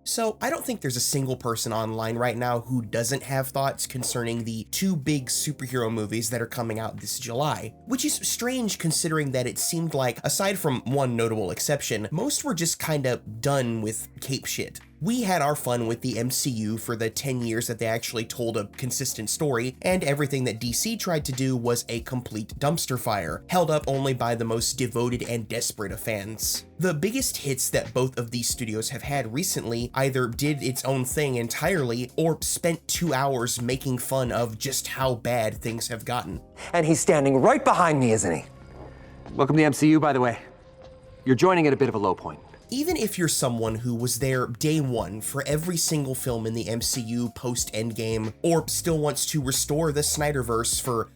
So I don't think there's a single person online right now who doesn't have thoughts concerning the two big superhero movies that are coming out this July, which is strange considering that it seemed like, aside from one notable exception, most were just kinda done with cape shit. We had our fun with the MCU for the 10 years that they actually told a consistent story, and everything that DC tried to do was a complete dumpster fire, held up only by the most devoted and desperate of fans. The biggest hits that both of these studios have had recently either did its own thing entirely or spent 2 hours making fun of just how bad things have gotten. And he's standing right behind me, isn't he? Welcome to the MCU, by the way. You're joining at a bit of a low point. Even if you're someone who was there day one for every single film in the MCU post-Endgame, or still wants to restore the Snyderverse for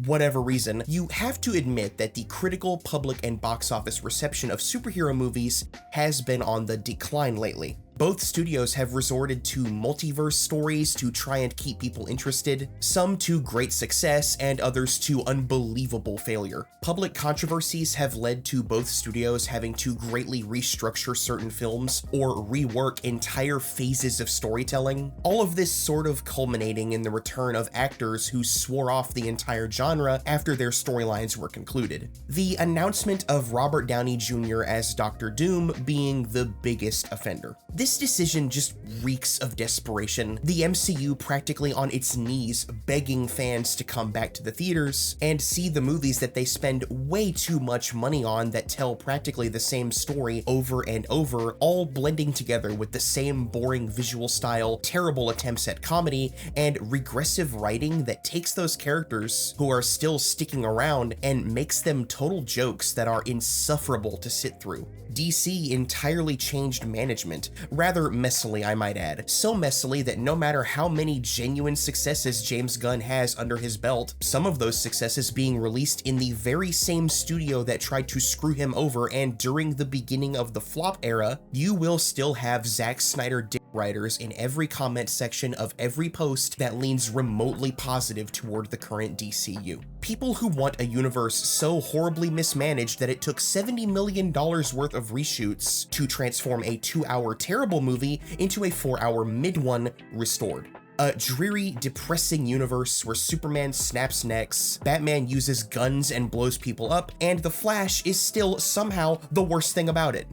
whatever reason, you have to admit that the critical, public, and box office reception of superhero movies has been on the decline lately. Both studios have resorted to multiverse stories to try and keep people interested, some to great success and others to unbelievable failure. Public controversies have led to both studios having to greatly restructure certain films or rework entire phases of storytelling, all of this sort of culminating in the return of actors who swore off the entire genre after their storylines were concluded. The announcement of Robert Downey Jr. as Doctor Doom being the biggest offender. This decision just reeks of desperation, the MCU practically on its knees begging fans to come back to the theaters and see the movies that they spend way too much money on that tell practically the same story over and over, all blending together with the same boring visual style, terrible attempts at comedy, and regressive writing that takes those characters who are still sticking around and makes them total jokes that are insufferable to sit through. DC entirely changed management, rather messily I might add, so messily that no matter how many genuine successes James Gunn has under his belt, some of those successes being released in the very same studio that tried to screw him over, and during the beginning of the flop era, you will still have Zack Snyder dick writers in every comment section of every post that leans remotely positive toward the current DCU. People who want a universe so horribly mismanaged that it took $70 million worth of reshoots to transform a 2-hour terrible movie into a 4-hour mid-one restored. A dreary, depressing universe where Superman snaps necks, Batman uses guns and blows people up, and The Flash is still somehow the worst thing about it.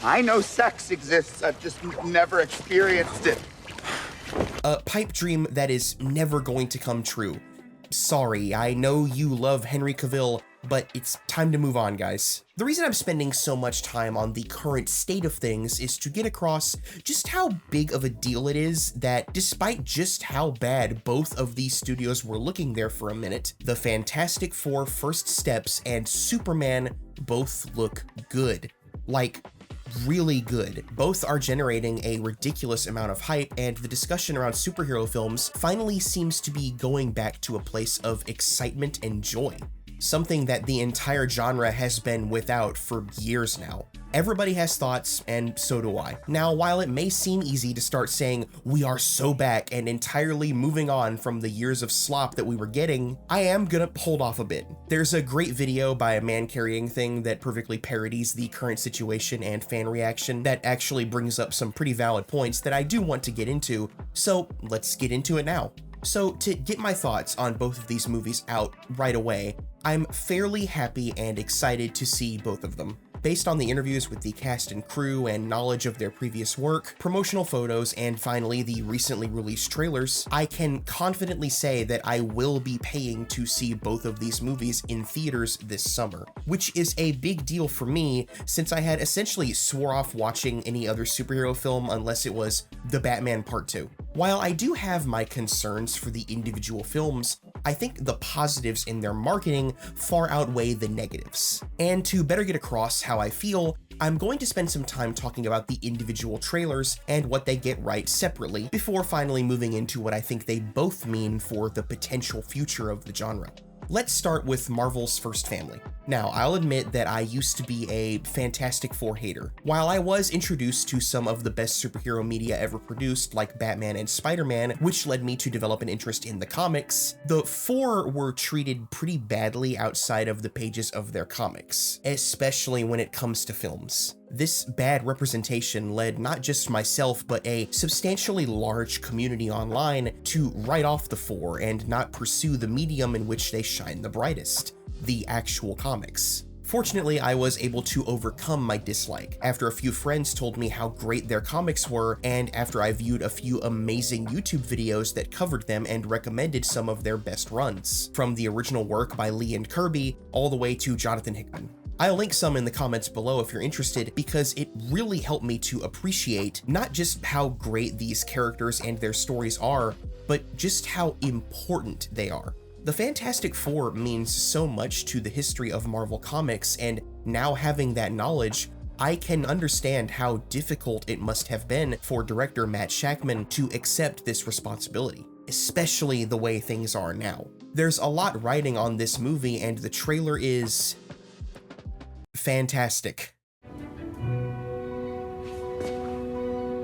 I know sex exists, I've just never experienced it. A pipe dream that is never going to come true. Sorry, I know you love Henry Cavill, but it's time to move on, guys. The reason I'm spending so much time on the current state of things is to get across just how big of a deal it is that despite just how bad both of these studios were looking there for a minute, the Fantastic Four First Steps and Superman both look good. Like, really good. Both are generating a ridiculous amount of hype, and the discussion around superhero films finally seems to be going back to a place of excitement and joy. Something that the entire genre has been without for years now. Everybody has thoughts, and so do I. Now, while it may seem easy to start saying, we are so back and entirely moving on from the years of slop that we were getting, I am gonna hold off a bit. There's a great video by a man carrying thing that perfectly parodies the current situation and fan reaction that actually brings up some pretty valid points that I do want to get into, so let's get into it now. So to get my thoughts on both of these movies out right away, I'm fairly happy and excited to see both of them. Based on the interviews with the cast and crew and knowledge of their previous work, promotional photos, and finally the recently released trailers, I can confidently say that I will be paying to see both of these movies in theaters this summer, which is a big deal for me since I had essentially swore off watching any other superhero film unless it was The Batman Part 2. While I do have my concerns for the individual films, I think the positives in their marketing far outweigh the negatives. And to better get across how I feel, I'm going to spend some time talking about the individual trailers and what they get right separately, before finally moving into what I think they both mean for the potential future of the genre. Let's start with Marvel's First Family. Now, I'll admit that I used to be a Fantastic Four hater. While I was introduced to some of the best superhero media ever produced, like Batman and Spider-Man, which led me to develop an interest in the comics, the Four were treated pretty badly outside of the pages of their comics, especially when it comes to films. This bad representation led not just myself, but a substantially large community online to write off the four and not pursue the medium in which they shine the brightest, the actual comics. Fortunately, I was able to overcome my dislike after a few friends told me how great their comics were, and after I viewed a few amazing YouTube videos that covered them and recommended some of their best runs, from the original work by Lee and Kirby all the way to Jonathan Hickman. I'll link some in the comments below if you're interested, because it really helped me to appreciate not just how great these characters and their stories are, but just how important they are. The Fantastic Four means so much to the history of Marvel Comics, and now having that knowledge, I can understand how difficult it must have been for director Matt Shakman to accept this responsibility, especially the way things are now. There's a lot riding on this movie, and the trailer is fantastic.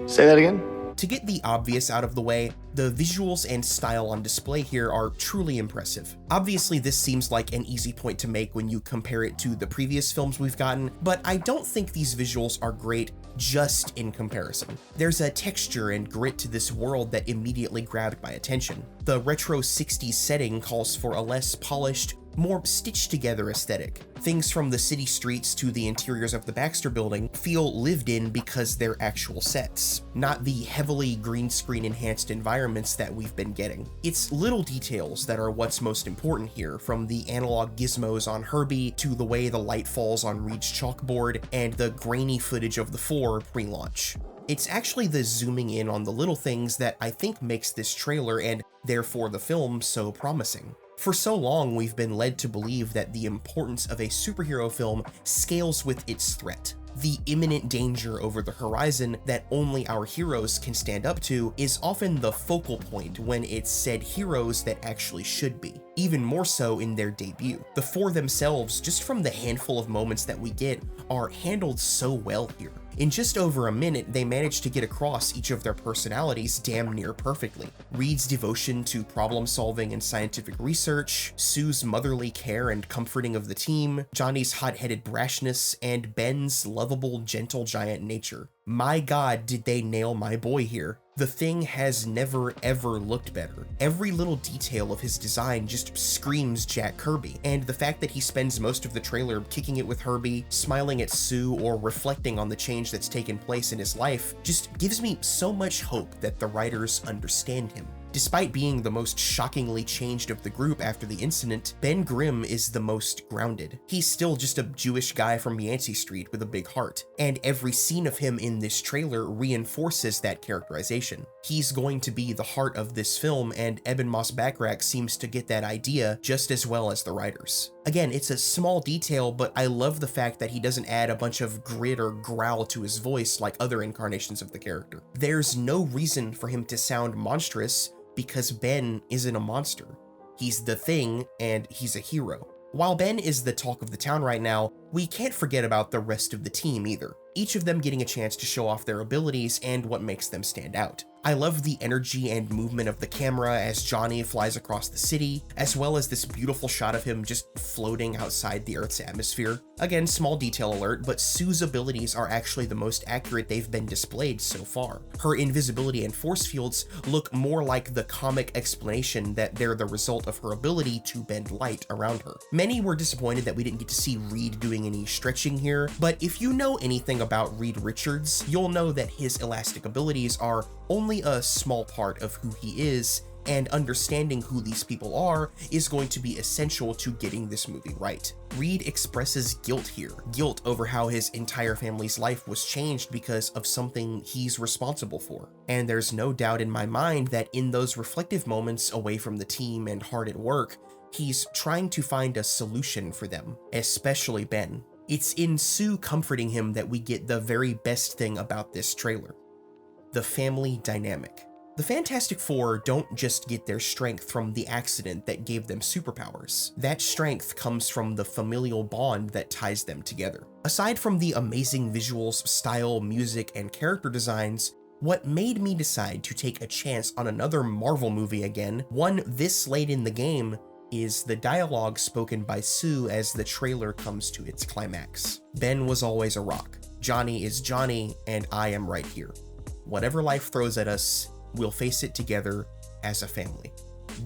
Say that again? To get the obvious out of the way, the visuals and style on display here are truly impressive. Obviously, this seems like an easy point to make when you compare it to the previous films we've gotten, but I don't think these visuals are great just in comparison. There's a texture and grit to this world that immediately grabbed my attention. The retro 60s setting calls for a less polished, more stitched together aesthetic. Things from the city streets to the interiors of the Baxter Building feel lived in because they're actual sets, not the heavily green screen enhanced environments that we've been getting. It's little details that are what's most important here, from the analog gizmos on Herbie to the way the light falls on Reed's chalkboard and the grainy footage of the Four pre-launch. It's actually the zooming in on the little things that I think makes this trailer, and therefore the film, so promising. For so long, we've been led to believe that the importance of a superhero film scales with its threat. The imminent danger over the horizon that only our heroes can stand up to is often the focal point when it's said heroes that actually should be, even more so in their debut. The Four themselves, just from the handful of moments that we get, are handled so well here. In just over a minute, they managed to get across each of their personalities damn near perfectly. Reed's devotion to problem solving and scientific research, Sue's motherly care and comforting of the team, Johnny's hot-headed brashness, and Ben's lovable, gentle giant nature. My God, did they nail my boy here. The Thing has never ever looked better. Every little detail of his design just screams Jack Kirby, and the fact that he spends most of the trailer kicking it with Herbie, smiling at Sue, or reflecting on the change that's taken place in his life just gives me so much hope that the writers understand him. Despite being the most shockingly changed of the group after the incident, Ben Grimm is the most grounded. He's still just a Jewish guy from Yancey Street with a big heart, and every scene of him in this trailer reinforces that characterization. He's going to be the heart of this film, and Ebon Moss-Bachrach seems to get that idea just as well as the writers. Again, it's a small detail, but I love the fact that he doesn't add a bunch of grit or growl to his voice like other incarnations of the character. There's no reason for him to sound monstrous, because Ben isn't a monster. He's the Thing, and he's a hero. While Ben is the talk of the town right now, we can't forget about the rest of the team either, each of them getting a chance to show off their abilities and what makes them stand out. I love the energy and movement of the camera as Johnny flies across the city, as well as this beautiful shot of him just floating outside the Earth's atmosphere. Again, small detail alert, but Sue's abilities are actually the most accurate they've been displayed so far. Her invisibility and force fields look more like the comic explanation that they're the result of her ability to bend light around her. Many were disappointed that we didn't get to see Reed doing any stretching here, but if you know anything about Reed Richards, you'll know that his elastic abilities are only a small part of who he is, and understanding who these people are is going to be essential to getting this movie right. Reed expresses guilt here, guilt over how his entire family's life was changed because of something he's responsible for. And there's no doubt in my mind that in those reflective moments away from the team and hard at work, he's trying to find a solution for them, especially Ben. It's in Sue comforting him that we get the very best thing about this trailer: the family dynamic. The Fantastic Four don't just get their strength from the accident that gave them superpowers. That strength comes from the familial bond that ties them together. Aside from the amazing visuals, style, music, and character designs, what made me decide to take a chance on another Marvel movie again, one this late in the game, is the dialogue spoken by Sue as the trailer comes to its climax. Ben was always a rock. Johnny is Johnny, and I am right here. Whatever life throws at us, we'll face it together as a family.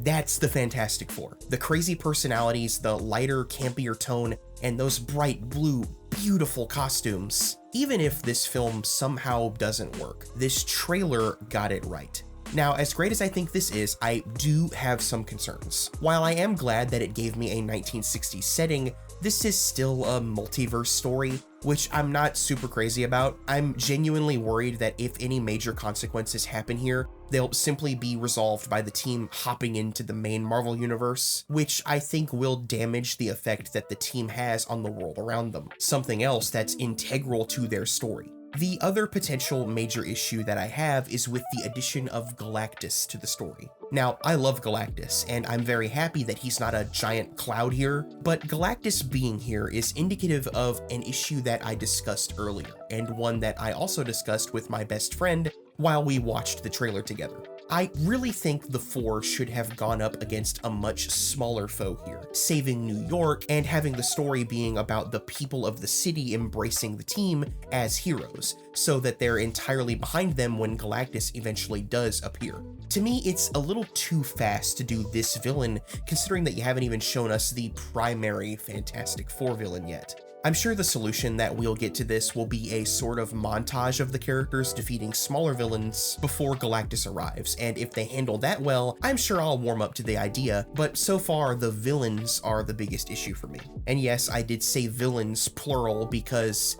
That's the Fantastic Four. The crazy personalities, the lighter, campier tone, and those bright blue, beautiful costumes. Even if this film somehow doesn't work, this trailer got it right. Now, as great as I think this is, I do have some concerns. While I am glad that it gave me a 1960s setting, this is still a multiverse story, which I'm not super crazy about. I'm genuinely worried that if any major consequences happen here, they'll simply be resolved by the team hopping into the main Marvel universe, which I think will damage the effect that the team has on the world around them, something else that's integral to their story. The other potential major issue that I have is with the addition of Galactus to the story. Now, I love Galactus, and I'm very happy that he's not a giant cloud here, but Galactus being here is indicative of an issue that I discussed earlier, and one that I also discussed with my best friend while we watched the trailer together. I really think the Four should have gone up against a much smaller foe here, saving New York and having the story being about the people of the city embracing the team as heroes, so that they're entirely behind them when Galactus eventually does appear. To me, it's a little too fast to do this villain, considering that you haven't even shown us the primary Fantastic Four villain yet. I'm sure the solution that we'll get to this will be a sort of montage of the characters defeating smaller villains before Galactus arrives, and if they handle that well, I'm sure I'll warm up to the idea, but so far the villains are the biggest issue for me. And yes, I did say villains plural because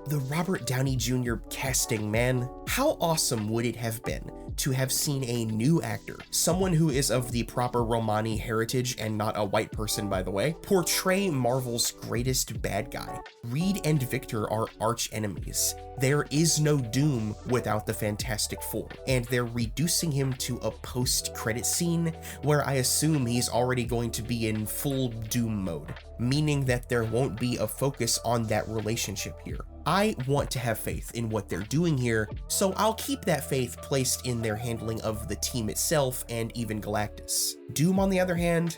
the Robert Downey Jr. casting, man. How awesome would it have been to have seen a new actor, someone who is of the proper Romani heritage and not a white person, by the way, portray Marvel's greatest bad guy? Reed and Victor are arch enemies. There is no Doom without the Fantastic Four, and they're reducing him to a post-credit scene where I assume he's already going to be in full Doom mode, meaning that there won't be a focus on that relationship here. I want to have faith in what they're doing here, so I'll keep that faith placed in their handling of the team itself and even Galactus. Doom, on the other hand,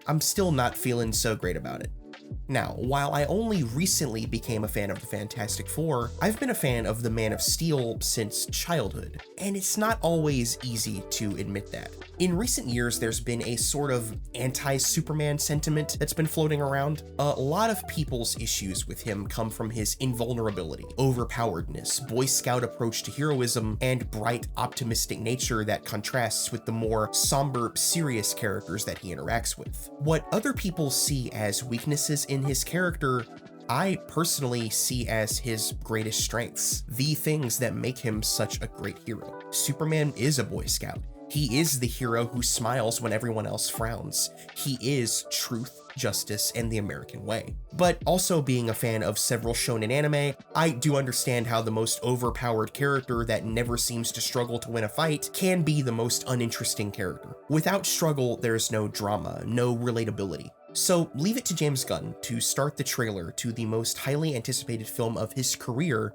I'm still not feeling so great about it. Now, while I only recently became a fan of the Fantastic Four, I've been a fan of the Man of Steel since childhood, and it's not always easy to admit that. In recent years, there's been a sort of anti-Superman sentiment that's been floating around. A lot of people's issues with him come from his invulnerability, overpoweredness, Boy Scout approach to heroism, and bright, optimistic nature that contrasts with the more somber, serious characters that he interacts with. What other people see as weaknesses in his character, I personally see as his greatest strengths, the things that make him such a great hero. Superman is a Boy Scout. He is the hero who smiles when everyone else frowns. He is truth, justice, and the American way. But also being a fan of several shonen anime, I do understand how the most overpowered character that never seems to struggle to win a fight can be the most uninteresting character. Without struggle, there's no drama, no relatability. So leave it to James Gunn to start the trailer to the most highly anticipated film of his career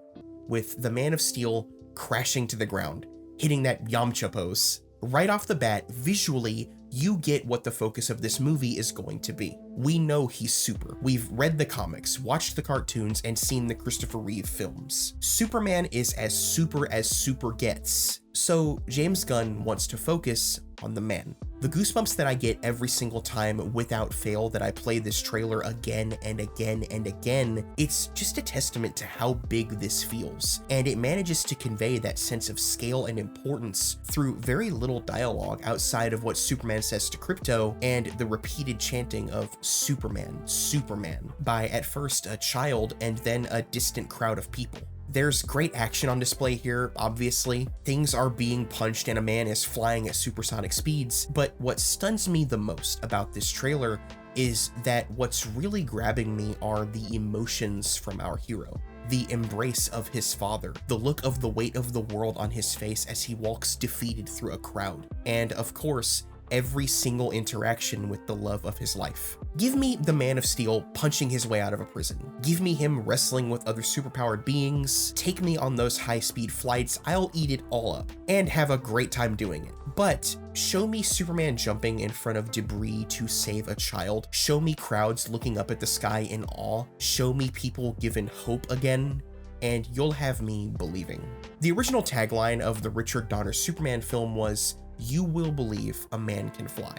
with the Man of Steel crashing to the ground, hitting that Yamcha pose. Right off the bat, visually, you get what the focus of this movie is going to be. We know he's super. We've read the comics, watched the cartoons, and seen the Christopher Reeve films. Superman is as super gets. So James Gunn wants to focus on the man. The goosebumps that I get every single time without fail that I play this trailer again and again and again, it's just a testament to how big this feels. And it manages to convey that sense of scale and importance through very little dialogue outside of what Superman says to Krypto and the repeated chanting of Superman, Superman by at first a child and then a distant crowd of people. There's great action on display here, obviously. Things are being punched and a man is flying at supersonic speeds, but what stuns me the most about this trailer is that what's really grabbing me are the emotions from our hero. The embrace of his father, the look of the weight of the world on his face as he walks defeated through a crowd, and of course, every single interaction with the love of his life. Give me the Man of Steel punching his way out of a prison. Give me him wrestling with other superpowered beings. Take me on those high-speed flights. I'll eat it all up and have a great time doing it. But show me Superman jumping in front of debris to save a child. Show me crowds looking up at the sky in awe. Show me people given hope again. and you'll have me believing. The original tagline of the Richard Donner Superman film was, "You will believe a man can fly."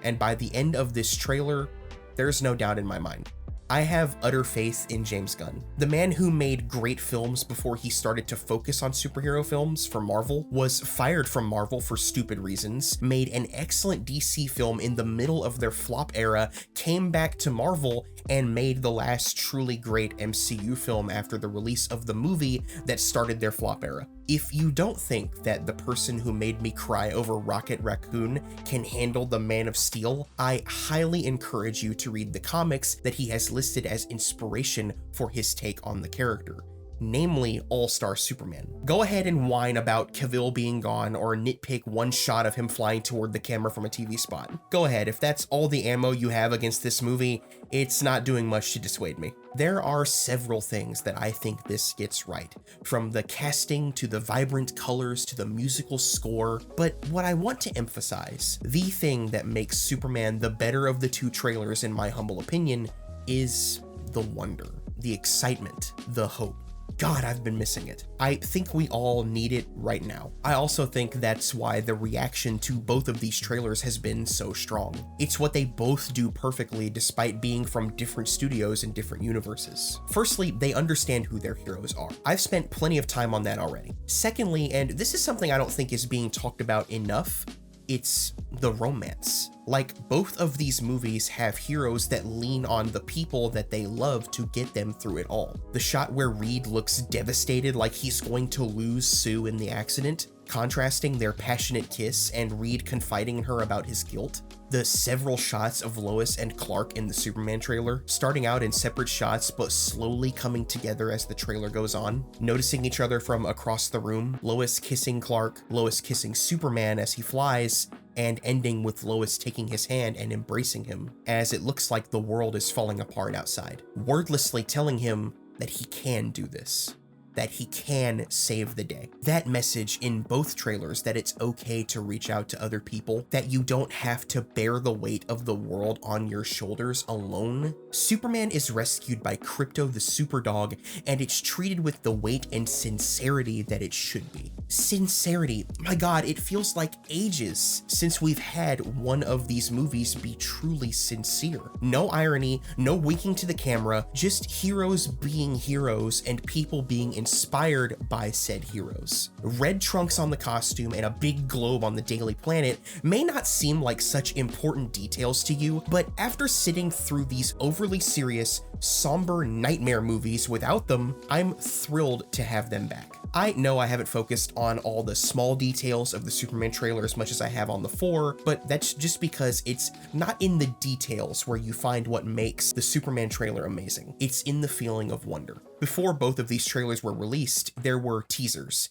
And by the end of this trailer, there's no doubt in my mind. I have utter faith in James Gunn. The man who made great films before he started to focus on superhero films for Marvel, was fired from Marvel for stupid reasons, made an excellent DC film in the middle of their flop era, came back to Marvel, and made the last truly great MCU film after the release of the movie that started their flop era. If you don't think that the person who made me cry over Rocket Raccoon can handle the Man of Steel, I highly encourage you to read the comics that he has listed as inspiration for his take on the character, namely All-Star Superman. Go ahead and whine about Cavill being gone or nitpick one shot of him flying toward the camera from a TV spot. Go ahead, if that's all the ammo you have against this movie, it's not doing much to dissuade me. There are several things that I think this gets right, from the casting to the vibrant colors to the musical score, but what I want to emphasize, the thing that makes Superman the better of the two trailers in my humble opinion, is the wonder, the excitement, the hope. God, I've been missing it. I think we all need it right now. I also think that's why the reaction to both of these trailers has been so strong. It's what they both do perfectly despite being from different studios and different universes. Firstly, they understand who their heroes are. I've spent plenty of time on that already. Secondly, and this is something I don't think is being talked about enough, it's the romance. Like, both of these movies have heroes that lean on the people that they love to get them through it all. The shot where Reed looks devastated like he's going to lose Sue in the accident, contrasting their passionate kiss and Reed confiding in her about his guilt. The several shots of Lois and Clark in the Superman trailer, starting out in separate shots but slowly coming together as the trailer goes on, noticing each other from across the room, Lois kissing Clark, Lois kissing Superman as he flies, and ending with Lois taking his hand and embracing him as it looks like the world is falling apart outside, wordlessly telling him that he can do this, that he can save the day. That message in both trailers, that it's okay to reach out to other people, that you don't have to bear the weight of the world on your shoulders alone. Superman is rescued by Krypto the Superdog, and it's treated with the weight and sincerity that it should be. Sincerity, my God, it feels like ages since we've had one of these movies be truly sincere. No irony, no winking to the camera, just heroes being heroes and people being inspired by said heroes. Red trunks on the costume and a big globe on the Daily Planet may not seem like such important details to you, but after sitting through these overly serious, somber nightmare movies without them, I'm thrilled to have them back. I know I haven't focused on all the small details of the Superman trailer as much as I have on the 4, but that's just because it's not in the details where you find what makes the Superman trailer amazing. It's in the feeling of wonder. Before both of these trailers were released, there were teasers.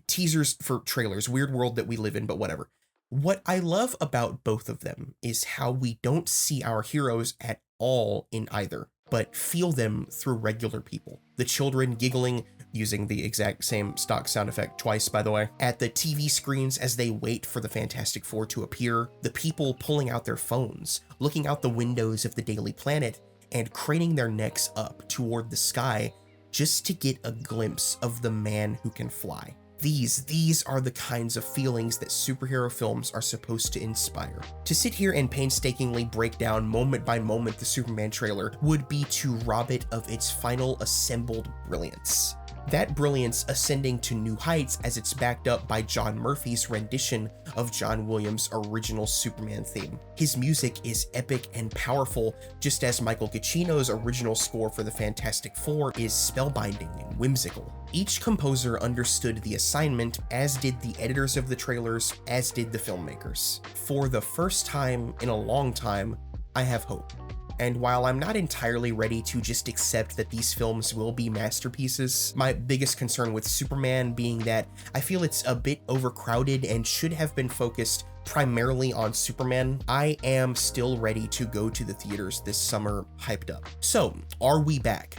Teasers for trailers, weird world that we live in, but whatever. What I love about both of them is how we don't see our heroes at all in either, but feel them through regular people. The children giggling, using the exact same stock sound effect twice, by the way, at the TV screens as they wait for the Fantastic Four to appear, the people pulling out their phones, looking out the windows of the Daily Planet, and craning their necks up toward the sky just to get a glimpse of the man who can fly. These are the kinds of feelings that superhero films are supposed to inspire. To sit here and painstakingly break down moment by moment the Superman trailer would be to rob it of its final assembled brilliance. That brilliance ascending to new heights as it's backed up by John Murphy's rendition of John Williams' original Superman theme. His music is epic and powerful, just as Michael Giacchino's original score for the Fantastic Four is spellbinding and whimsical. Each composer understood the assignment, as did the editors of the trailers, as did the filmmakers. For the first time in a long time, I have hope. And while I'm not entirely ready to just accept that these films will be masterpieces, my biggest concern with Superman being that I feel it's a bit overcrowded and should have been focused primarily on Superman, I am still ready to go to the theaters this summer hyped up. So, are we back?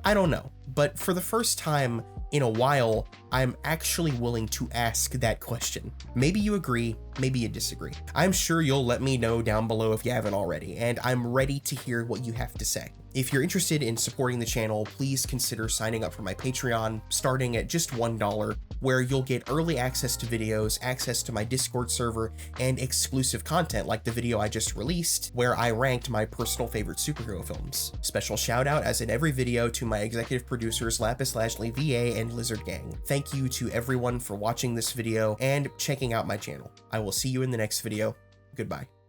I don't know, but for the first time in a while, I'm actually willing to ask that question. Maybe you agree, maybe you disagree. I'm sure you'll let me know down below if you haven't already, and I'm ready to hear what you have to say. If you're interested in supporting the channel, please consider signing up for my Patreon, starting at just $1, where you'll get early access to videos, access to my Discord server, and exclusive content like the video I just released, where I ranked my personal favorite superhero films. Special shout out, as in every video, to my executive producers Lapis Lashley VA and Lizard Gang. Thank you to everyone for watching this video and checking out my channel. I will see you in the next video. Goodbye.